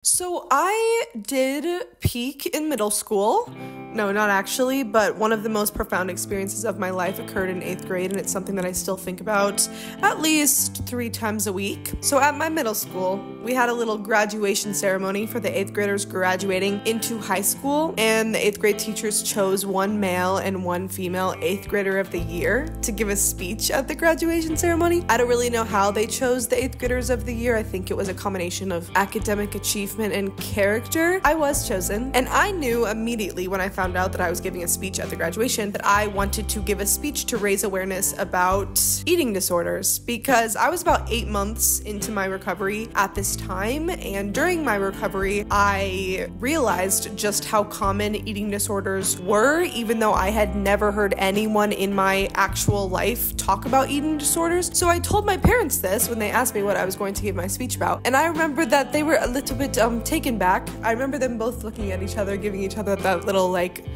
So I did peak in middle school. No, not actually, but one of the most profound experiences of my life occurred in 8th grade, and it's something that I still think about at least 3 times a week. So at my middle school, we had a little graduation ceremony for the 8th graders graduating into high school, and the 8th grade teachers chose one male and one female 8th grader of the year to give a speech at the graduation ceremony. I don't really know how they chose the 8th graders of the year. I think it was a combination of academic achievement and character. I was chosen, and I knew immediately when I found out that I was giving a speech at the graduation that I wanted to give a speech to raise awareness about eating disorders, because I was about 8 months into my recovery at this time, and during my recovery I realized just how common eating disorders were, even though I had never heard anyone in my actual life talk about eating disorders. So I told my parents this when they asked me what I was going to give my speech about, and I remember that they were a little bit taken back. I remember them both looking at each other, giving each other that little like,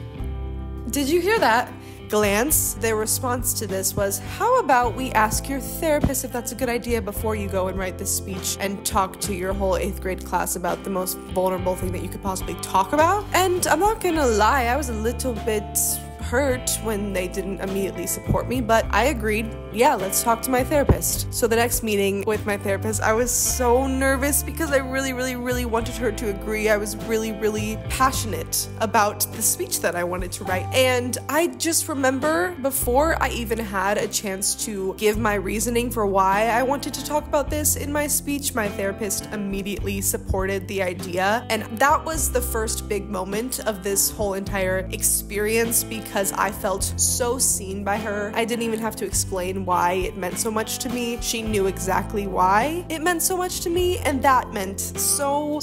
did you hear that? Glance. Their response to this was, how about we ask your therapist if that's a good idea before you go and write this speech and talk to your whole 8th grade class about the most vulnerable thing that you could possibly talk about? And I'm not gonna lie, I was a little bit hurt when they didn't immediately support me, but I agreed, yeah, let's talk to my therapist. So the next meeting with my therapist, I was so nervous because I really wanted her to agree. I was really passionate about the speech that I wanted to write. And I just remember before I even had a chance to give my reasoning for why I wanted to talk about this in my speech, my therapist immediately supported the idea. And that was the first big moment of this whole entire experience, because I felt so seen by her. I didn't even have to explain why it meant so much to me. She knew exactly why it meant so much to me, and that meant so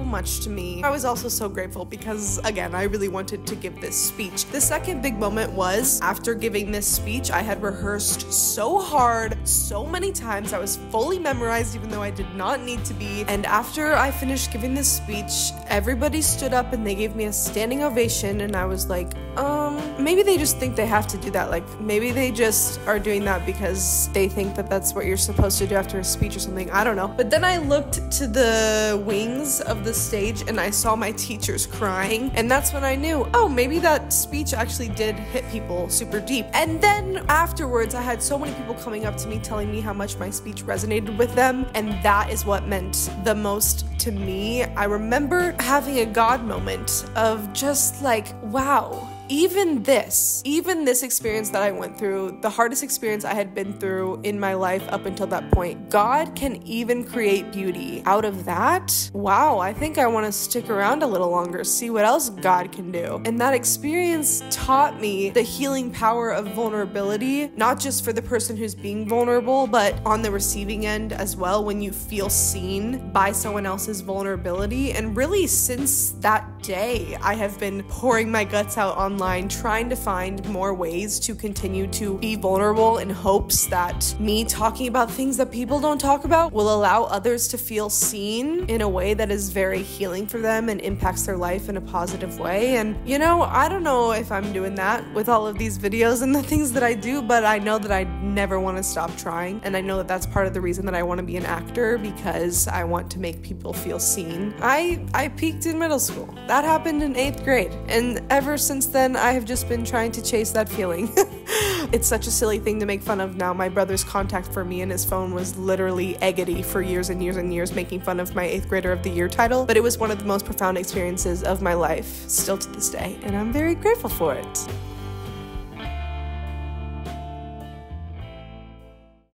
much to me. I was also so grateful because, again, I really wanted to give this speech. The second big moment was after giving this speech, I had rehearsed so hard, so many times. I was fully memorized even though I did not need to be. And after I finished giving this speech, everybody stood up and they gave me a standing ovation, and I was like, maybe they just think they have to do that. Like, maybe they just are doing that because they think that that's what you're supposed to do after a speech or something. I don't know. But then I looked to the wings of the stage and I saw my teachers crying, and that's when I knew, oh, maybe that speech actually did hit people super deep. And then afterwards, I had so many people coming up to me telling me how much my speech resonated with them, and that is what meant the most to me. I remember having a God moment of just like, wow, even this experience that I went through, the hardest experience I had been through in my life up until that point, God can even create beauty out of that. Wow, I think I want to stick around a little longer, see what else God can do. And that experience taught me the healing power of vulnerability, not just for the person who's being vulnerable, but on the receiving end as well, when you feel seen by someone else's vulnerability. And really, since that day, I have been pouring my guts out online, trying to find more ways to continue to be vulnerable in hopes that me talking about things that people don't talk about will allow others to feel seen in a way that is very healing for them and impacts their life in a positive way. And you know, I don't know if I'm doing that with all of these videos and the things that I do, but I know that I never want to stop trying, and I know that that's part of the reason that I want to be an actor, because I want to make people feel seen. I peaked in middle school. That happened in 8th grade, and ever since then I have just been trying to chase that feeling. It's such a silly thing to make fun of now. My brother's contact for me in his phone was literally E.G.O.T.Y for years and years, making fun of my 8th grader of the year title, but it was one of the most profound experiences of my life, still to this day, and I'm very grateful for it.